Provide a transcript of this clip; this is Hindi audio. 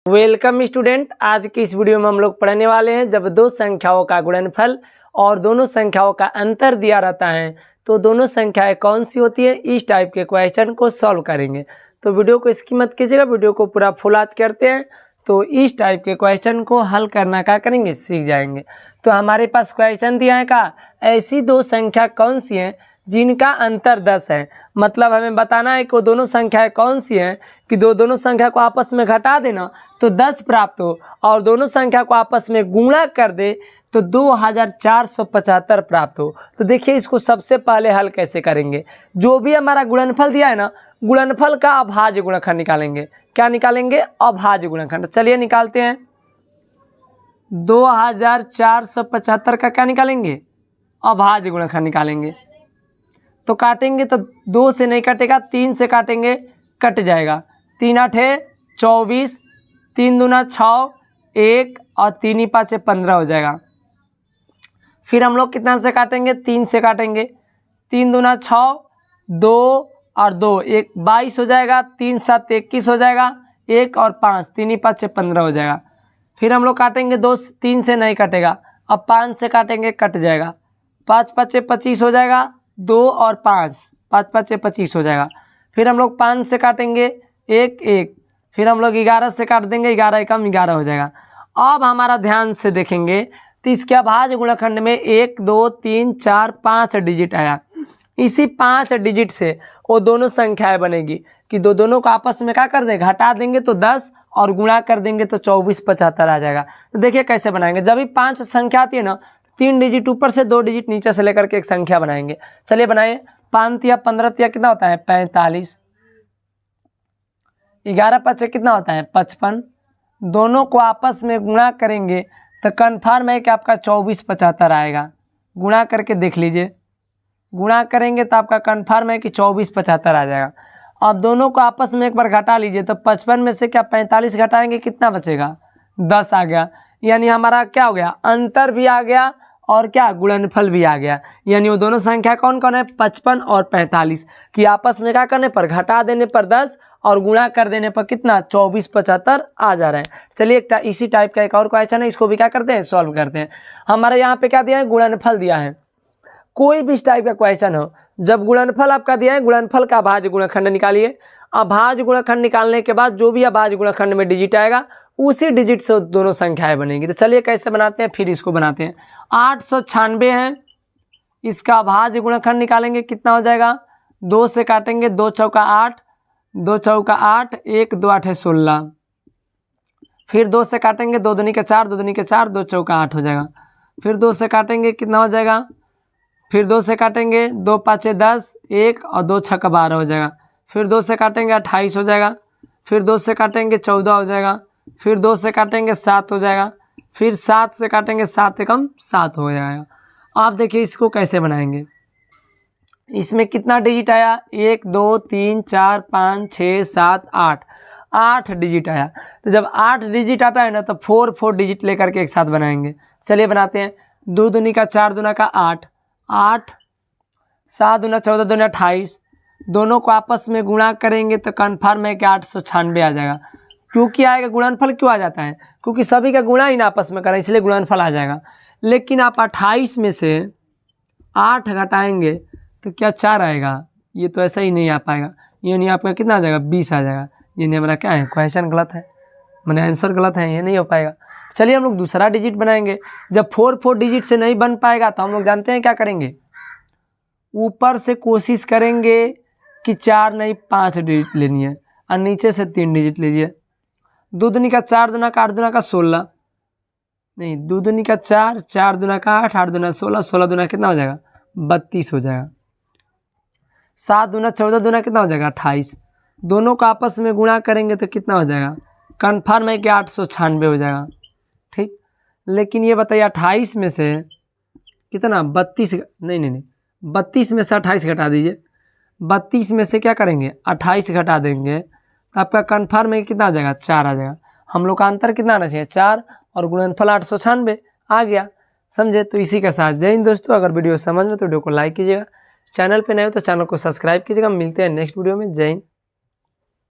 वेलकम स्टूडेंट, आज की इस वीडियो में हम लोग पढ़ने वाले हैं जब दो संख्याओं का गुणनफल और दोनों संख्याओं का अंतर दिया रहता है तो दोनों संख्याएं कौन सी होती है। इस टाइप के क्वेश्चन को सॉल्व करेंगे। तो वीडियो को स्किप मत कीजिएगा, वीडियो को पूरा फुल आज करते हैं तो इस टाइप के क्वेश्चन को हल करना क्या करेंगे, सीख जाएंगे। तो हमारे पास क्वेश्चन दिया है का ऐसी दो संख्या कौन सी हैं जिनका अंतर 10 है। मतलब हमें बताना है कि वो दोनों संख्याएं कौन सी हैं कि दोनों संख्या को आपस में घटा देना तो 10 प्राप्त हो और दोनों संख्या को आपस में गुणा कर दे तो 2475 प्राप्त हो। तो देखिए इसको सबसे पहले हल कैसे करेंगे। जो भी हमारा गुणनफल दिया है ना, गुणनफल का अभाज्य गुणनखंड निकालेंगे। क्या निकालेंगे? अभाज्य गुणनखंड। चलिए निकालते हैं। 2475 का क्या निकालेंगे? अभाज्य गुणनखंड निकालेंगे। तो काटेंगे तो 2 से नहीं कटेगा, 3 से काटेंगे, कट जाएगा। 3 8 24, 3 दूना 6, 1 और 3 ही 5 15 हो जाएगा। फिर हम लोग कितना से काटेंगे? 3 से काटेंगे। 3 दूना 6, 2 और 2 1 22 हो जाएगा। 3 7 21 हो जाएगा। 1 और 5 3 ही 5 15 हो जाएगा। फिर हम लोग काटेंगे 2 3 से नहीं कटेगा, अब 5 से काटेंगे, कट जाएगा। 5 5 25 हो जाएगा। 2 और 5 5 5 25 हो जाएगा। फिर हम लोग 5 से काटेंगे, 1 1। फिर हम लोग 11 से काट देंगे, 11 एकम 11 हो जाएगा। अब हमारा ध्यान से देखेंगे तो इसके अभाज्य गुणनखंड में 1 2 3 4 5 डिजिट आया। इसी 5 डिजिट से वो दोनों संख्याएं बनेगी कि दोनों को आपस में क्या कर देंगे, घटा देंगे तो 10 और गुणा कर देंगे तो 2475 आ जाएगा। तो देखिए कैसे बनाएंगे। जब भी 5 संख्या आती है ना, 3 डिजिट ऊपर से 2 डिजिट नीचे से लेकर के एक संख्या बनाएंगे। चलिए बनाइए। 5 या 15 या कितना होता है? 45। 11 5 कितना होता है? 55। दोनों को आपस में गुणा करेंगे तो कन्फर्म है कि आपका 2475 आएगा। गुणा करके देख लीजिए। गुणा करेंगे तो आपका कन्फर्म है कि 2475 आ जाएगा। अब दोनों को आपस में एक बार घटा लीजिए तो 55 में से क्या 45 घटाएंगे, कितना बचेगा? 10 आ गया। यानी हमारा क्या हो गया? अंतर भी आ गया और क्या, गुणनफल भी आ गया। यानी वो दोनों संख्या कौन कौन है? 55 और 45 कि आपस में क्या करने पर, घटा देने पर 10 और गुणा कर देने पर कितना, 2475 आ जा रहा है। चलिए इसी टाइप का एक और क्वेश्चन है, इसको भी क्या करते हैं, सॉल्व करते हैं। हमारे यहाँ पे क्या दिया है? गुणनफल दिया है। कोई भी इस टाइप का क्वेश्चन हो, जब गुणनफल आपका दिया है, गुणनफल का अभाज्य गुणनखंड निकालिए। अभाज्य गुणनखंड निकालने के बाद जो भी अभाज्य गुणनखंड में डिजिट आएगा उसी डिजिट से दोनों संख्याएं बनेंगी। तो चलिए कैसे बनाते हैं, फिर इसको बनाते हैं। 896 है, इसका अभाज्य गुणनखंड निकालेंगे, कितना हो जाएगा? 2 से काटेंगे, 2 चौका 8, 2 चौका 8, 1 2 8 16। फिर 2 से काटेंगे, 2 दूनी के 4, 2 दूनी के 4, 2 चौका 8 हो जाएगा। फिर 2 से काटेंगे, कितना हो जाएगा? फिर 2 से काटेंगे, 2 5 10, 1 और 2 6 12 हो जाएगा। फिर 2 से काटेंगे, 28 हो जाएगा। फिर 2 से काटेंगे, 14 हो जाएगा। फिर 2 से काटेंगे, 7 हो जाएगा। फिर 7 से काटेंगे, 7 एकम 7 हो जाएगा। आप देखिए इसको कैसे बनाएंगे। इसमें कितना डिजिट आया? 1 2 3 4 5 6 7 8 8 डिजिट आया। तो जब 8 डिजिट आता है ना तो 4 डिजिट लेकर के एक साथ बनाएंगे। चलिए बनाते हैं। 2 दूनी का 4 दूना का 8, 8 7 दूना 14 दूना 28। दोनों को आपस में गुणा करेंगे तो कन्फर्म है कि 896 आ जाएगा। क्योंकि आएगा गुणनफल, क्यों आ जाता है? क्योंकि सभी का गुणा ही ना आपस में करें, इसलिए गुणनफल आ जाएगा। लेकिन आप 28 में से 8 घटाएंगे तो क्या 4 आएगा? ये तो ऐसा ही नहीं आ पाएगा। यानी आपका कितना आ जाएगा? 20 आ जाएगा। यानी हमारा क्या है, क्वेश्चन गलत है, मैंने आंसर गलत है, ये नहीं हो पाएगा। चलिए हम लोग दूसरा डिजिट बनाएंगे। जब 4 डिजिट से नहीं बन पाएगा तो हम लोग जानते हैं क्या करेंगे, ऊपर से कोशिश करेंगे कि 4 नहीं 5 डिजिट लेनी है और नीचे से 3 डिजिट लीजिए। 2 दूनी का 4 दूना का 8 दूना का 16, नहीं 2 दूनी का 4, 4 दूना का 8, 8 दूना 16, 16 दूना कितना हो जाएगा? 32 हो जाएगा। 7 दूना 14 दूना कितना हो जाएगा? 28। दोनों को आपस में गुणा करेंगे तो कितना हो जाएगा? कन्फर्म है कि 896 हो जाएगा। ठीक। लेकिन ये बताइए 28 में से कितना, 32 नहीं 32 में से 28 घटा दीजिए। 32 में से क्या करेंगे, 28 घटा देंगे तो आपका कन्फर्म है कितना आ जाएगा? 4 आ जाएगा। हम लोग का अंतर कितना आना चाहिए? 4 और गुणनफल 896 आ गया। समझे? तो इसी के साथ जय हिंद दोस्तों। अगर वीडियो समझ में तो वीडियो को लाइक कीजिएगा, चैनल पे नए हो तो चैनल को सब्सक्राइब कीजिएगा। मिलते हैं नेक्स्ट वीडियो में। जय हिंद।